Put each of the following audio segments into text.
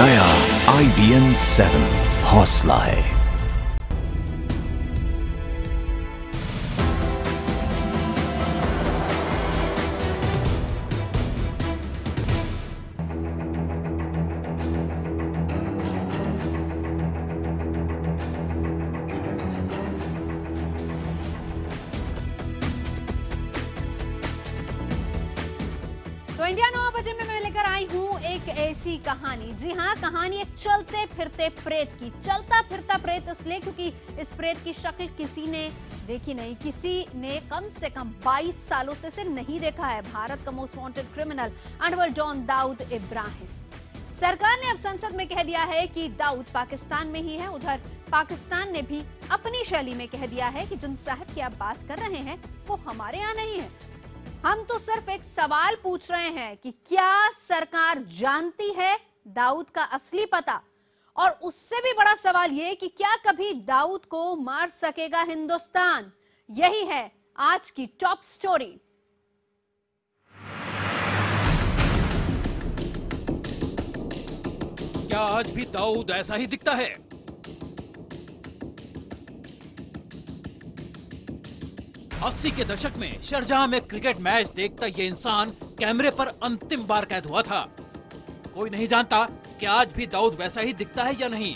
नया IBN 7 हौसला है। तो इंडिया 9 बजे में मैं लेकर आई हूँ एक ऐसी कहानी। जी हाँ, कहानी एक चलते फिरते प्रेत की। चलता फिरता प्रेत इसलिए क्योंकि इस प्रेत की शक्ल किसी ने देखी नहीं, किसी ने कम से कम 22 सालों से इसे नहीं देखा है। भारत का most wanted criminal underworld don Dawood Ibrahim. सरकार ने अब संसद में कह दिया है कि दाऊद पाकिस्तान में ही है। उधर पाकिस्तान ने भी अपनी शैली में कह दिया है कि जिन साहब की आप बात कर रहे हैं वो हमारे यहाँ नहीं है। हम तो सिर्फ एक सवाल पूछ रहे हैं कि क्या सरकार जानती है दाऊद का असली पता? और उससे भी बड़ा सवाल यह कि क्या कभी दाऊद को मार सकेगा हिंदुस्तान? यही है आज की टॉप स्टोरी। क्या आज भी दाऊद ऐसा ही दिखता है? अस्सी के दशक में शारजाह में क्रिकेट मैच देखता ये इंसान कैमरे पर अंतिम बार कैद हुआ था। कोई नहीं जानता कि आज भी दाऊद वैसा ही दिखता है या नहीं,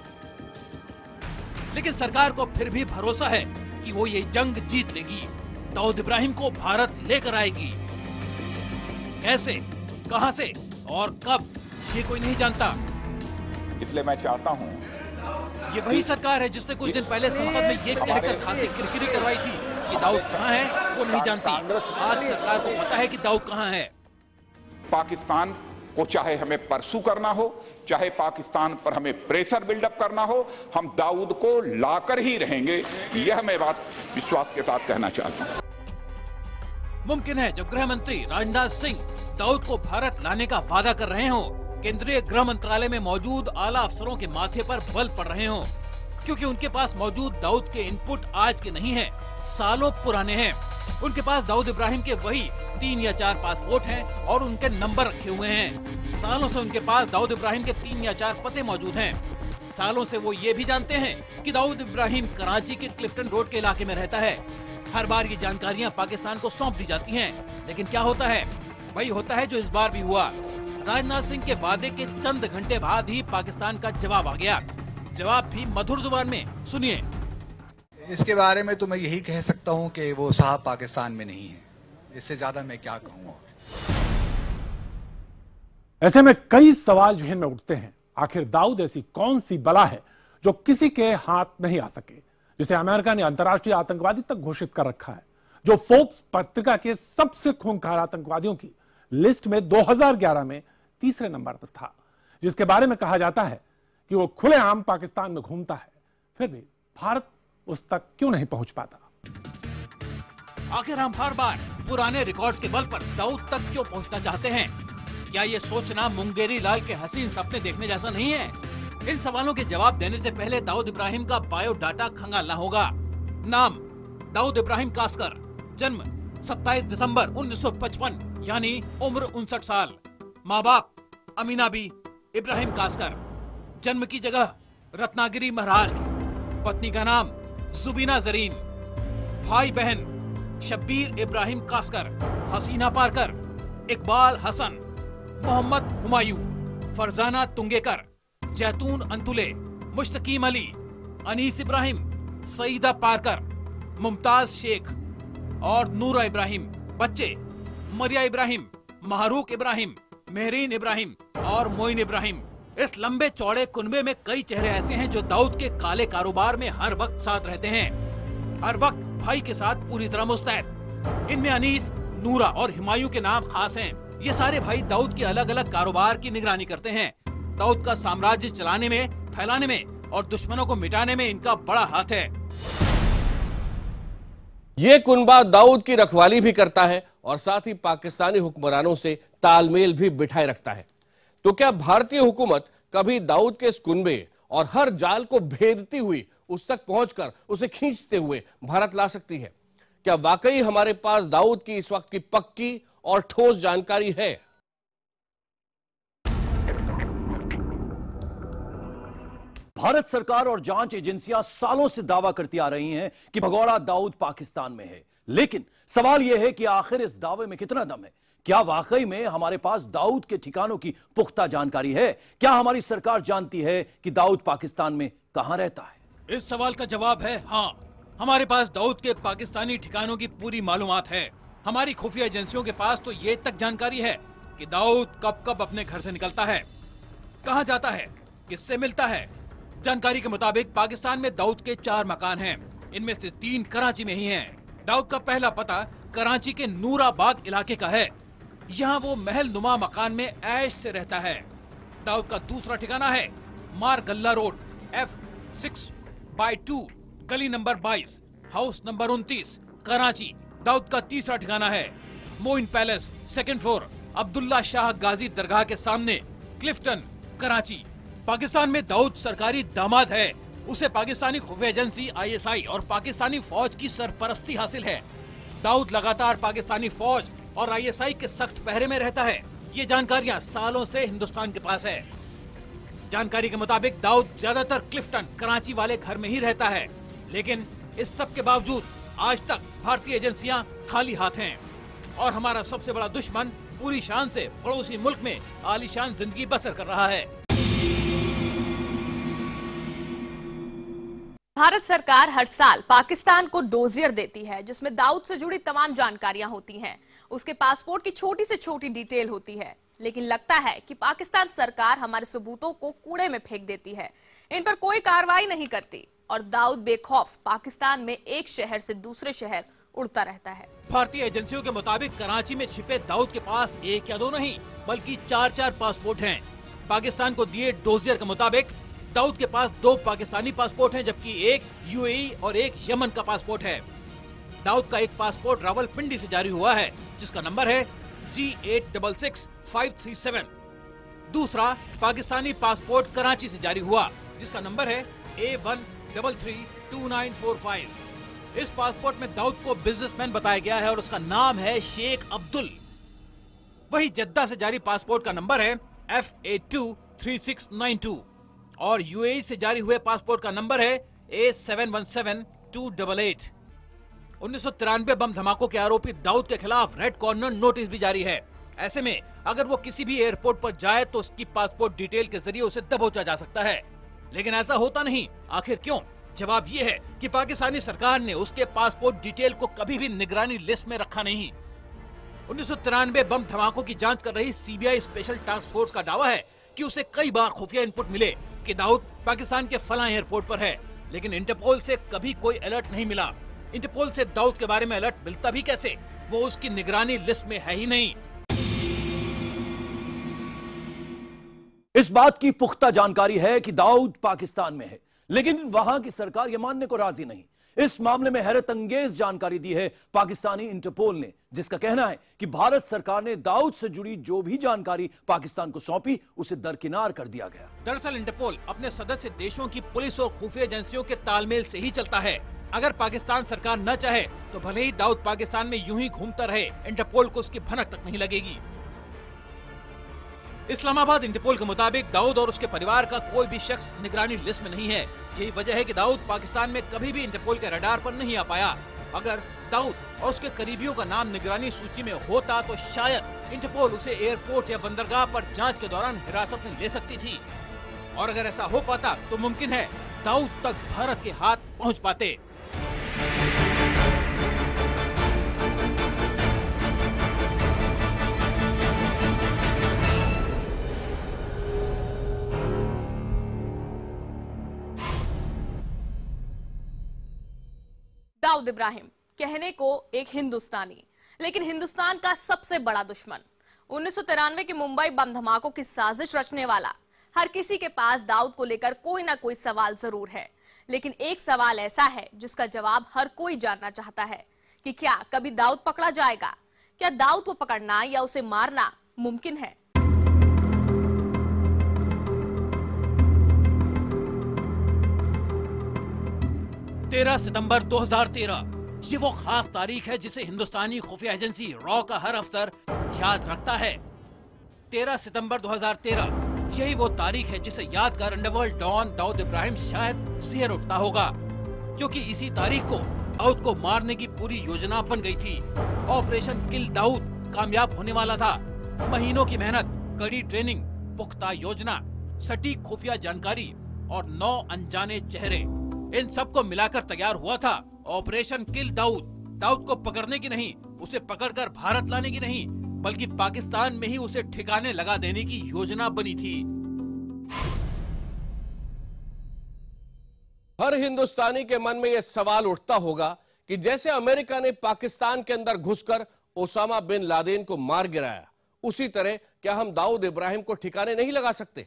लेकिन सरकार को फिर भी भरोसा है कि वो ये जंग जीत लेगी, दाऊद इब्राहिम को भारत लेकर आएगी। कैसे, कहां से और कब, ये कोई नहीं जानता। इसलिए मैं चाहता हूं, ये वही सरकार है जिसने कुछ दिन पहले संसद में ये कहकर खासी किरकिरी करवाई थी कि दाऊद कहां है वो नहीं जानती। आज सरकार को पता है कि दाऊद कहां है। पाकिस्तान को चाहे हमें परसू करना हो, चाहे पाकिस्तान पर हमें प्रेशर बिल्डअप करना हो, हम दाऊद को लाकर ही रहेंगे। यह मैं बात विश्वास के साथ कहना चाहता हूं। मुमकिन है जब गृह मंत्री राजनाथ सिंह दाऊद को भारत लाने का वादा कर रहे हो, केंद्रीय गृह मंत्रालय में मौजूद आला अफसरों के माथे पर बल पड़ रहे हो, क्योंकि उनके पास मौजूद दाऊद के इनपुट आज के नहीं हैं, सालों पुराने हैं। उनके पास दाऊद इब्राहिम के वही 3 या 4 पासपोर्ट हैं और उनके नंबर रखे हुए हैं। सालों से उनके पास दाऊद इब्राहिम के 3 या 4 पते मौजूद हैं। सालों से वो ये भी जानते हैं कि दाऊद इब्राहिम कराची के क्लिफ्टन रोड के इलाके में रहता है। हर बार ये जानकारियां पाकिस्तान को सौंप दी जाती हैं, लेकिन क्या होता है? वही होता है जो इस बार भी हुआ। राजनाथ सिंह के वादे के चंद घंटे बाद ही पाकिस्तान का जवाब आ गया। जवाब भी मधुर जुबान में, सुनिए। इसके बारे में तो मैं यही कह सकता हूं कि वो साहब पाकिस्तान में नहीं है। इससे ज्यादा मैं क्या कहूंगा। ऐसे में कई सवाल जहन में उठते हैं। आखिर दाऊद ऐसी कौन सी बला है जो किसी के हाथ नहीं आ सके, जिसे अमेरिका ने अंतर्राष्ट्रीय आतंकवादी तक घोषित कर रखा है, जो फोर्ब्स पत्रिका के सबसे खूंखार आतंकवादियों की लिस्ट में 2011 में तीसरे नंबर पर था, जिसके बारे में कहा जाता है कि वो खुलेआम पाकिस्तान में घूमता है, फिर भी भारत उस तक क्यों नहीं पहुंच पाता? आखिर हम हर बार पुराने रिकॉर्ड के बल पर दाऊद तक क्यों पहुंचना चाहते हैं? क्या ये सोचना मुंगेरी लाल के हसीन सपने देखने जैसा नहीं है? इन सवालों के जवाब देने से पहले दाऊद इब्राहिम का बायोडाटा खंगालना होगा। नाम दाऊद इब्राहिम कासकर, जन्म 27 दिसंबर 1955, यानी उम्र 59 साल। माँ बाप अमीनाबी इब्राहिम कासकर, जन्म की जगह रत्नागिरी महाराष्ट्र, पत्नी का नाम जुबीना जरीन, भाई बहन शब्बीर इब्राहिम कासकर, हसीना पारकर, इकबाल हसन, मोहम्मद हुमायूं, फरजाना तुंगेकर, जैतून अंतुले, मुश्तकीम अली, अनीस इब्राहिम, सईदा पारकर, मुमताज शेख और नूरा इब्राहिम। बच्चे मरिया इब्राहिम, महरूक इब्राहिम, मेहरीन इब्राहिम और मोइन इब्राहिम। इस लंबे चौड़े कुनबे में कई चेहरे ऐसे हैं जो दाऊद के काले कारोबार में हर वक्त साथ रहते हैं, हर वक्त भाई के साथ पूरी तरह मुस्तैद। इनमें अनीस, नूरा और हुमायूं के नाम खास हैं। ये सारे भाई दाऊद के अलग अलग कारोबार की निगरानी करते हैं। दाऊद का साम्राज्य चलाने में, फैलाने में और दुश्मनों को मिटाने में इनका बड़ा हाथ है। ये कुनबा दाऊद की रखवाली भी करता है और साथ ही पाकिस्तानी हुक्मरानों से तालमेल भी बिठाए रखता है। तो क्या भारतीय हुकूमत कभी दाऊद के इस कुनबे और हर जाल को भेदती हुई उस तक पहुंचकर उसे खींचते हुए भारत ला सकती है? क्या वाकई हमारे पास दाऊद की इस वक्त की पक्की और ठोस जानकारी है? भारत सरकार और जांच एजेंसियां सालों से दावा करती आ रही हैं कि भगौड़ा दाऊद पाकिस्तान में है, लेकिन सवाल यह है कि आखिर इस दावे में कितना दम है? क्या वाकई में हमारे पास दाऊद के ठिकानों की पुख्ता जानकारी है? क्या हमारी सरकार जानती है कि दाऊद पाकिस्तान में कहां रहता है? इस सवाल का जवाब है हाँ। हमारे पास दाऊद के पाकिस्तानी ठिकानों की पूरी मालूमात है। हमारी खुफिया एजेंसियों के पास तो ये तक जानकारी है कि दाऊद कब कब अपने घर से निकलता है, कहां जाता है, किससे मिलता है। जानकारी के मुताबिक पाकिस्तान में दाऊद के 4 मकान हैं। इनमें से 3 कराची में ही हैं। दाऊद का पहला पता कराची के नूराबाग इलाके का है। यहाँ वो महल नुमा मकान में ऐश से रहता है। दाऊद का दूसरा ठिकाना है मार गल्ला रोड F6/2 गली number 22 house number 29 Karachi. Dawood का तीसरा ठिकाना है Moin palace 2nd floor Abdullah Shah Ghazi दरगाह के सामने क्लिफ्टन कराची। पाकिस्तान में दाऊद सरकारी दामाद है। उसे पाकिस्तानी खुफिया एजेंसी ISI और पाकिस्तानी फौज की सरपरस्ती हासिल है। दाऊद लगातार पाकिस्तानी फौज और ISI के सख्त पहरे में रहता है। ये जानकारियां सालों से हिंदुस्तान के पास है। जानकारी के मुताबिक दाऊद ज्यादातर क्लिफ्टन कराची वाले घर में ही रहता है, लेकिन इस सब के बावजूद आज तक भारतीय एजेंसियां खाली हाथ हैं और हमारा सबसे बड़ा दुश्मन पूरी शान से पड़ोसी मुल्क में आलीशान जिंदगी बसर कर रहा है। भारत सरकार हर साल पाकिस्तान को डोजियर देती है जिसमें दाऊद से जुड़ी तमाम जानकारियां होती हैं। उसके पासपोर्ट की छोटी से छोटी डिटेल होती है, लेकिन लगता है कि पाकिस्तान सरकार हमारे सबूतों को कूड़े में फेंक देती है, इन पर कोई कार्रवाई नहीं करती और दाऊद बेखौफ पाकिस्तान में एक शहर से दूसरे शहर उड़ता रहता है। भारतीय एजेंसियों के मुताबिक कराची में छिपे दाऊद के पास 1 या 2 नहीं बल्कि 4 पासपोर्ट हैं। पाकिस्तान को दिए डोजियर के मुताबिक दाऊद के पास 2 पाकिस्तानी पासपोर्ट हैं, जबकि 1 UAE और 1 यमन का पासपोर्ट है। दाऊद का एक पासपोर्ट रावलपिंडी से जारी हुआ है जिसका नंबर है G866537। दूसरा पाकिस्तानी पासपोर्ट कराची से जारी हुआ जिसका नंबर है A1332945। इस पासपोर्ट में दाऊद को बिजनेसमैन बताया गया है और उसका नाम है शेख अब्दुल। वही जद्दा से जारी पासपोर्ट का नंबर है F823692 और UAE से जारी हुए पासपोर्ट का नंबर है A717288। 1993 बम धमाकों के आरोपी दाऊद के खिलाफ रेड कॉर्नर नोटिस भी जारी है। ऐसे में अगर वो किसी भी एयरपोर्ट पर जाए तो उसकी पासपोर्ट डिटेल के जरिए उसे दबोचा जा सकता है, लेकिन ऐसा होता नहीं। आखिर क्यों? जवाब ये है कि पाकिस्तानी सरकार ने उसके पासपोर्ट डिटेल को कभी भी निगरानी लिस्ट में रखा नहीं। 1993 बम धमाकों की जांच कर रही CBI स्पेशल टास्क फोर्स का दावा है कि उसे कई बार खुफिया इनपुट मिले कि दाऊद पाकिस्तान के फलां एयरपोर्ट पर है, लेकिन इंटरपोल से कभी कोई अलर्ट नहीं मिला। इंटरपोल से दाऊद के बारे में अलर्ट मिलता भी कैसे? वो उसकी निगरानी लिस्ट में है ही नहीं। इस बात की पुख्ता जानकारी है कि दाऊद पाकिस्तान में है, लेकिन वहां की सरकार यह मानने को राजी नहीं। इस मामले में हैरत अंगेज जानकारी दी है पाकिस्तानी इंटरपोल ने, जिसका कहना है कि भारत सरकार ने दाऊद से जुड़ी जो भी जानकारी पाकिस्तान को सौंपी उसे दरकिनार कर दिया गया। दरअसल इंटरपोल अपने सदस्य देशों की पुलिस और खुफिया एजेंसियों के तालमेल से ही चलता है। अगर पाकिस्तान सरकार न चाहे तो भले ही दाऊद पाकिस्तान में यूं ही घूमता रहे, इंटरपोल को उसकी भनक तक नहीं लगेगी। इस्लामाबाद इंटरपोल के मुताबिक दाऊद और उसके परिवार का कोई भी शख्स निगरानी लिस्ट में नहीं है। यही वजह है कि दाऊद पाकिस्तान में कभी भी इंटरपोल के रडार पर नहीं आ पाया। अगर दाऊद और उसके करीबियों का नाम निगरानी सूची में होता तो शायद इंटरपोल उसे एयरपोर्ट या बंदरगाह पर जांच के दौरान हिरासत में ले सकती थी, और अगर ऐसा हो पाता तो मुमकिन है दाऊद तक भारत के हाथ पहुंच पाते। दाऊद इब्राहिम कहने को एक हिंदुस्तानी, लेकिन हिंदुस्तान का सबसे बड़ा दुश्मन। 1993 के मुंबई बम धमाकों की साजिश रचने वाला। हर किसी के पास दाऊद को लेकर कोई ना कोई सवाल जरूर है, लेकिन एक सवाल ऐसा है जिसका जवाब हर कोई जानना चाहता है कि क्या कभी दाऊद पकड़ा जाएगा? क्या दाऊद को पकड़ना या उसे मारना मुमकिन है? सितंबर 2013 ये वो खास तारीख है जिसे हिंदुस्तानी खुफिया एजेंसी रॉ का हर अफसर याद रखता है। 13 सितंबर 2013 यही वो तारीख है जिसे याद कर अंडरवर्ल्ड डॉन दाऊद इब्राहिम शायद सिर उठता होगा, क्योंकि इसी तारीख को दाऊद को मारने की पूरी योजना बन गई थी। ऑपरेशन किल दाऊद कामयाब होने वाला था। महीनों की मेहनत, कड़ी ट्रेनिंग, पुख्ता योजना, सटीक खुफिया जानकारी और 9 अनजाने चेहरे, इन सबको मिलाकर तैयार हुआ था ऑपरेशन किल दाऊद। दाऊद को पकड़ने की नहीं, उसे पकड़कर भारत लाने की नहीं, बल्कि पाकिस्तान में ही उसे ठिकाने लगा देने की योजना बनी थी। हर हिंदुस्तानी के मन में यह सवाल उठता होगा कि जैसे अमेरिका ने पाकिस्तान के अंदर घुसकर ओसामा बिन लादेन को मार गिराया, उसी तरह क्या हम दाऊद इब्राहिम को ठिकाने नहीं लगा सकते?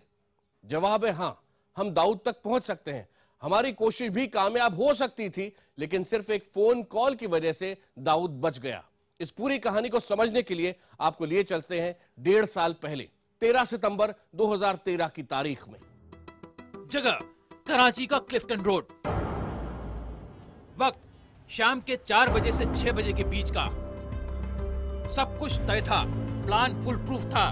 जवाब है हां, हम दाऊद तक पहुंच सकते हैं। हमारी कोशिश भी कामयाब हो सकती थी, लेकिन सिर्फ एक फोन कॉल की वजह से दाऊद बच गया। इस पूरी कहानी को समझने के लिए आपको लिए चलते हैं 1.5 साल पहले, 13 सितंबर 2013 की तारीख में। जगह कराची का क्लिफ्टन रोड, वक्त शाम के 4 बजे से 6 बजे के बीच का। सब कुछ तय था, प्लान फुल प्रूफ था।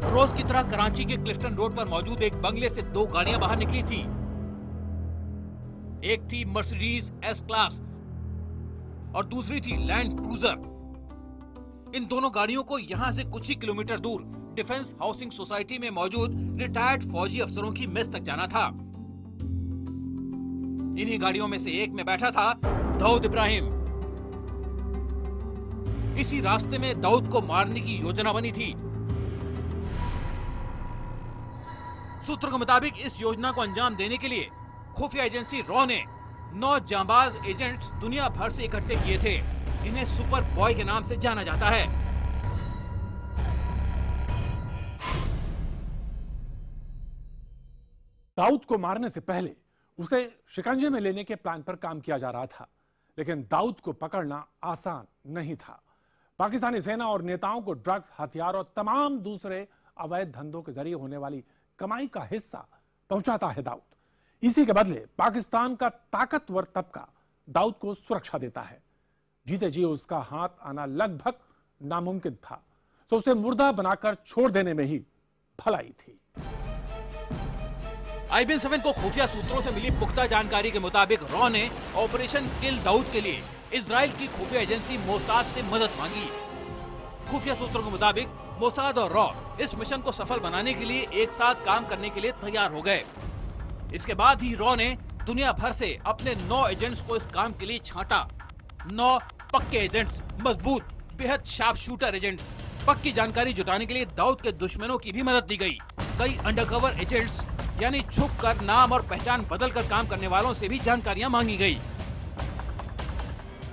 रोज की तरह कराची के क्लिफ्टन रोड पर मौजूद एक बंगले से 2 गाड़ियां बाहर निकली थी। एक थी मर्सिडीज एस क्लास और दूसरी थी लैंड क्रूजर। इन दोनों गाड़ियों को यहां से कुछ ही किलोमीटर दूर डिफेंस हाउसिंग सोसाइटी में मौजूद रिटायर्ड फौजी अफसरों की मेस तक जाना था। इन्हीं गाड़ियों में से एक में बैठा था दाऊद इब्राहिम। इसी रास्ते में दाऊद को मारने की योजना बनी थी। सूत्रों के मुताबिक इस योजना को अंजाम देने के लिए खुफिया एजेंसी रॉ ने 9 जांबाज एजेंट्स दुनिया भर से इकट्ठे किए थे। इन्हें सुपर बॉय के नाम से जाना जाता है। दाऊद को मारने से पहले उसे शिकंजे में लेने के प्लान पर काम किया जा रहा था, लेकिन दाऊद को पकड़ना आसान नहीं था। पाकिस्तानी सेना और नेताओं को ड्रग्स, हथियार और तमाम दूसरे अवैध धंधों के जरिए होने वाली कमाई का हिस्सा पहुंचाता है दाऊद। इसी के बदले पाकिस्तान का ताकतवर तबका दाऊद को सुरक्षा देता है। जीते जी उसका हाथ आना लगभग नामुमकिन था, तो उसे मुर्दा बनाकर छोड़ देने में ही भलाई थी। IBN-7 को खुफिया सूत्रों से मिली पुख्ता जानकारी के मुताबिक रॉ ने ऑपरेशन किल दाऊद के लिए इजराइल की खुफिया एजेंसी मोसाद से मदद मांगी। खुफिया सूत्रों के मुताबिक मोसाद और रॉ इस मिशन को सफल बनाने के लिए एक साथ काम करने के लिए तैयार हो गए। इसके बाद ही रॉ ने दुनिया भर से अपने 9 एजेंट्स को इस काम के लिए छांटा। 9 पक्के एजेंट्स, मजबूत, बेहद शार्प शूटर एजेंट्स। पक्की जानकारी जुटाने के लिए दाऊद के दुश्मनों की भी मदद दी गई। कई अंडरकवर एजेंट्स यानी छुपकर नाम और पहचान बदलकर काम करने वालों से भी जानकारियां मांगी गई।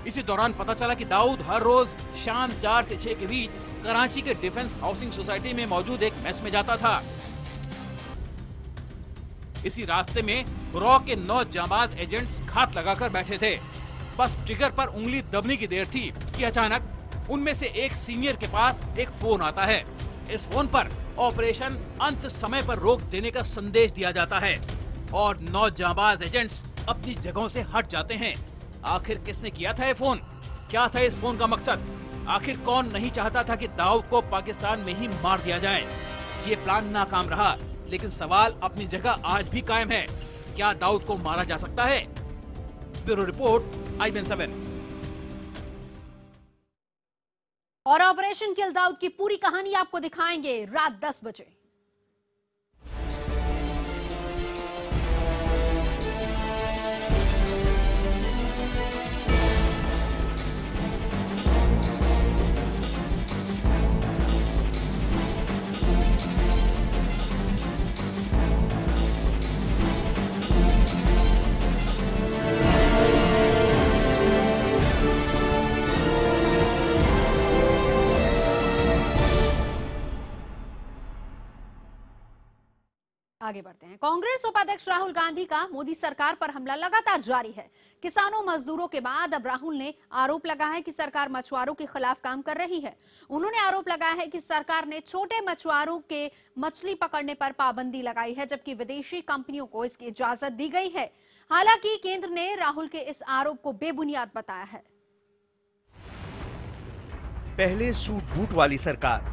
इसी दौरान पता चला कि दाऊद हर रोज शाम 4 से 6 के बीच कराची के डिफेंस हाउसिंग सोसाइटी में मौजूद एक मेस में जाता था। इसी रास्ते में रॉ के 9 जांबाज एजेंट्स घात लगाकर बैठे थे। बस ट्रिगर पर उंगली दबने की देर थी कि अचानक उनमें से एक सीनियर के पास एक फोन आता है। इस फोन पर ऑपरेशन अंत समय पर रोक देने का संदेश दिया जाता है और 9 जांबाज एजेंट्स अपनी जगहों से हट जाते हैं। आखिर किसने किया था ये फोन? क्या था इस फोन का मकसद? आखिर कौन नहीं चाहता था कि दाऊद को पाकिस्तान में ही मार दिया जाए? ये प्लान नाकाम रहा, लेकिन सवाल अपनी जगह आज भी कायम है। क्या दाऊद को मारा जा सकता है? Bureau report, IBN-7। और ऑपरेशन किल दाऊद की पूरी कहानी आपको दिखाएंगे रात 10 बजे। आगे बढ़ते हैं। कांग्रेस उपाध्यक्ष राहुल गांधी का मोदी सरकार पर हमला लगातार जारी है। किसानों मजदूरों के बाद अब राहुल ने आरोप लगाया है कि सरकार मछुआरों के खिलाफ काम कर रही है। उन्होंने आरोप लगाया है कि सरकार ने छोटे मछुआरों के मछली पकड़ने पर पाबंदी लगाई है, जबकि विदेशी कंपनियों को इसकी इजाजत दी गई है। हालांकि केंद्र ने राहुल के इस आरोप को बेबुनियाद बताया है। पहले सूट बूट वाली सरकार,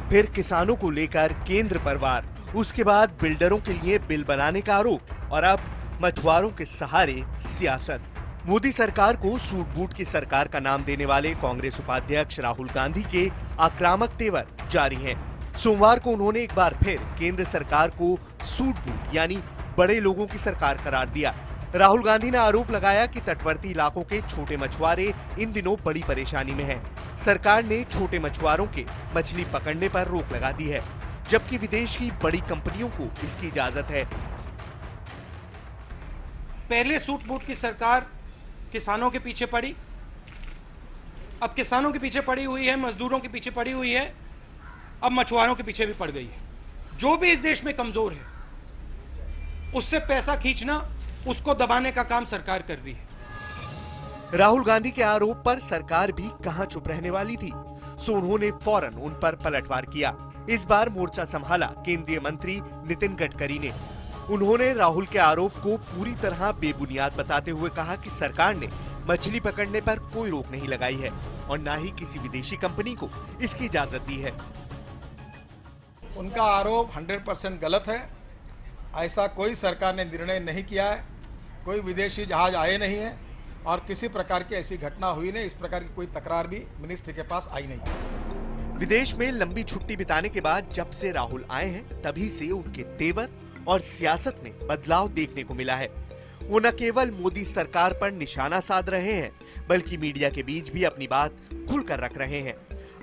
फिर किसानों को लेकर केंद्र पर वार, उसके बाद बिल्डरों के लिए बिल बनाने का आरोप और अब मछुआरों के सहारे सियासत। मोदी सरकार को सूट बूट की सरकार का नाम देने वाले कांग्रेस उपाध्यक्ष राहुल गांधी के आक्रामक तेवर जारी हैं। सोमवार को उन्होंने एक बार फिर केंद्र सरकार को सूट बूट यानी बड़े लोगों की सरकार करार दिया। राहुल गांधी ने आरोप लगाया कि तटवर्ती इलाकों के छोटे मछुआरे इन दिनों बड़ी परेशानी में हैं। सरकार ने छोटे मछुआरों के मछली पकड़ने पर रोक लगा दी है, जबकि विदेश की बड़ी कंपनियों को इसकी इजाजत है। पहले सूट बूट की सरकार किसानों के पीछे पड़ी, अब किसानों के पीछे पड़ी हुई है, मजदूरों के पीछे पड़ी हुई है, अब मछुआरों के पीछे भी पड़ गई है। जो भी इस देश में कमजोर है उससे पैसा खींचना, उसको दबाने का काम सरकार कर रही है। राहुल गांधी के आरोप पर सरकार भी कहां चुप रहने वाली थी, सो उन्होंने फौरन उन पर पलटवार किया। इस बार मोर्चा संभाला केंद्रीय मंत्री नितिन गडकरी ने। उन्होंने राहुल के आरोप को पूरी तरह बेबुनियाद बताते हुए कहा कि सरकार ने मछली पकड़ने पर कोई रोक नहीं लगाई है और न ही किसी विदेशी कंपनी को इसकी इजाजत दी है। उनका आरोप 100% गलत है। ऐसा कोई सरकार ने निर्णय नहीं किया है, कोई विदेशी जहाज आए नहीं है और किसी प्रकार की ऐसी घटना हुई नहीं। इस प्रकार की कोई तकरार भी मिनिस्ट्री के पास आई नहीं है। विदेश में लंबी छुट्टी बिताने के बाद जब से राहुल आए हैं, तभी से उनके तेवर और सियासत में बदलाव देखने को मिला है। वो न केवल मोदी सरकार पर निशाना साध रहे हैं, बल्कि मीडिया के बीच भी अपनी बात खुलकर रख रहे हैं।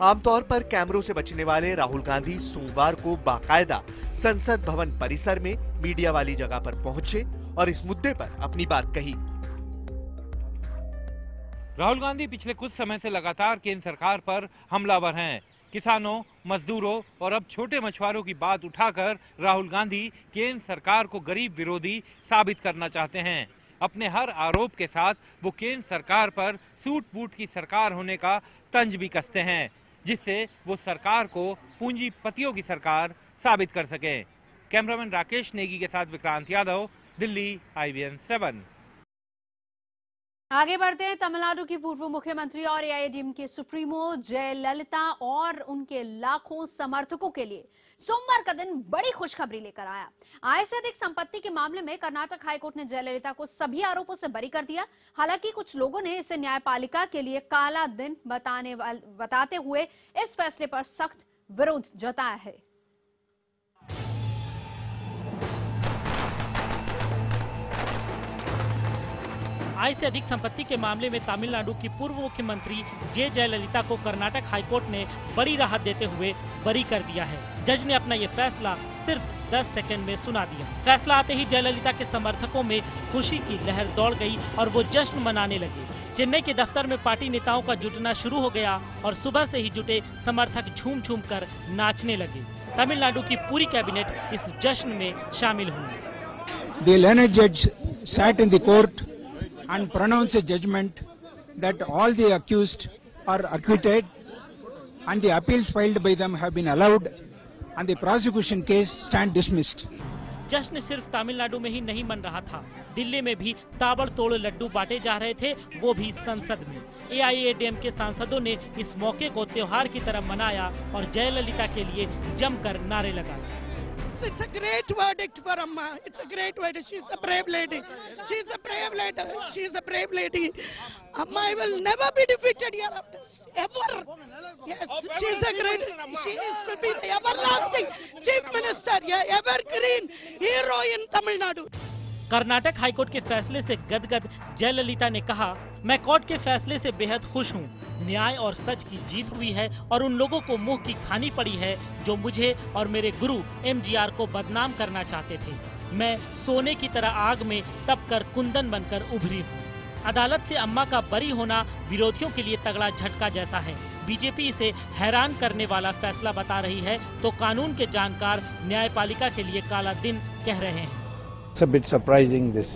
आमतौर पर कैमरों से बचने वाले राहुल गांधी सोमवार को बाकायदा संसद भवन परिसर में मीडिया वाली जगह पर पहुंचे और इस मुद्दे पर अपनी बात कही। राहुल गांधी पिछले कुछ समय से लगातार केंद्र सरकार पर हमलावर हैं। किसानों, मजदूरों और अब छोटे मछुआरों की बात उठाकर राहुल गांधी केंद्र सरकार को गरीब विरोधी साबित करना चाहते हैं। अपने हर आरोप के साथ वो केंद्र सरकार पर सूट बूट की सरकार होने का तंज भी कसते हैं, जिससे वो सरकार को पूंजीपतियों की सरकार साबित कर सके। कैमरामैन राकेश नेगी के साथ विक्रांत यादव, दिल्ली, IBN 7। आगे बढ़ते हैं। तमिलनाडु की पूर्व मुख्यमंत्री और AIADM के सुप्रीमो जयललिता और उनके लाखों समर्थकों के लिए सोमवार का दिन बड़ी खुशखबरी लेकर आया। आय से अधिक संपत्ति के मामले में कर्नाटक हाईकोर्ट ने जयललिता को सभी आरोपों से बरी कर दिया। हालांकि कुछ लोगों ने इसे न्यायपालिका के लिए काला दिन बताते हुए इस फैसले पर सख्त विरोध जताया है। आय से अधिक संपत्ति के मामले में तमिलनाडु की पूर्व मुख्यमंत्री जयललिता को कर्नाटक हाईकोर्ट ने बड़ी राहत देते हुए बरी कर दिया है। जज ने अपना ये फैसला सिर्फ 10 सेकंड में सुना दिया। फैसला आते ही जयललिता के समर्थकों में खुशी की लहर दौड़ गई और वो जश्न मनाने लगे। चेन्नई के दफ्तर में पार्टी नेताओं का जुटना शुरू हो गया और सुबह से ही जुटे समर्थक झूम झूम कर नाचने लगे। तमिलनाडु की पूरी कैबिनेट इस जश्न में शामिल हुई। The learned judge sat in the court and pronounced a judgment that all the accused are acquitted and the appeals filed by them have been allowed and the prosecution case stand dismissed. जश्न सिर्फ तमिलनाडु में ही नहीं मन रहा था, दिल्ली में भी ताबड़तोड़ लड्डू बांटे जा रहे थे, वो भी संसद में। AIADM के सांसदों ने इस मौके को त्योहार की तरह मनाया और जयललिता के लिए जमकर नारे लगाए। It's a great verdict for Amma. It's a great verdict. She's a brave lady. She's a brave lady. She's a brave lady. Amma will never be defeated hereafter. Ever. Yes, she's a great. She is to be the everlasting chief minister. Yeah, evergreen hero in Tamil Nadu. Karnataka high court के फैसले से गदगद जयललिता ने कहा, मैं court के फैसले से बेहद खुश हूँ। न्याय और सच की जीत हुई है और उन लोगों को मुंह की खानी पड़ी है जो मुझे और मेरे गुरु MGR को बदनाम करना चाहते थे। मैं सोने की तरह आग में तप कर कुंदन बनकर उभरी हूँ। अदालत से अम्मा का बरी होना विरोधियों के लिए तगड़ा झटका जैसा है। बीजेपी इसे हैरान करने वाला फैसला बता रही है तो कानून के जानकार न्यायपालिका के लिए काला दिन कह रहे हैं। It's a bit surprising, this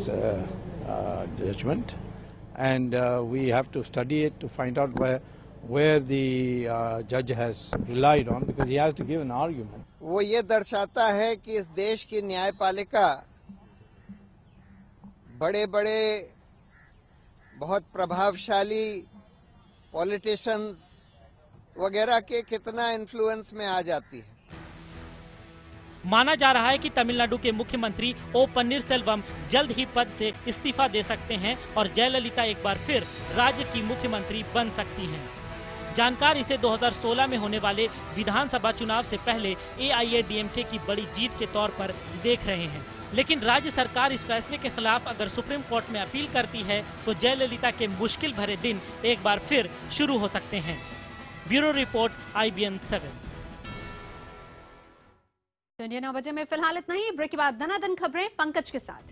judgment, and we have to study it to find out where the judge has relied on, because he has to give an argument. वो ये दर्शाता है कि इस देश की न्यायपालिका बड़े-बड़े बहुत प्रभावशाली पॉलिटिशियंस वगैरह के कितना इन्फ्लुएंस में आ जाती है। माना जा रहा है कि तमिलनाडु के मुख्यमंत्री ओ पन्नीरसेल्वम जल्द ही पद से इस्तीफा दे सकते हैं और जयललिता एक बार फिर राज्य की मुख्यमंत्री बन सकती हैं। जानकार इसे 2016 में होने वाले विधानसभा चुनाव से पहले AIADMK की बड़ी जीत के तौर पर देख रहे हैं। लेकिन राज्य सरकार इस फैसले के खिलाफ अगर सुप्रीम कोर्ट में अपील करती है तो जयललिता के मुश्किल भरे दिन एक बार फिर शुरू हो सकते हैं। Bureau report IBN 7। तो इंडिया 9 बजे में फिलहाल इतना ही। ब्रेक के बाद दनादन खबरें पंकज के साथ।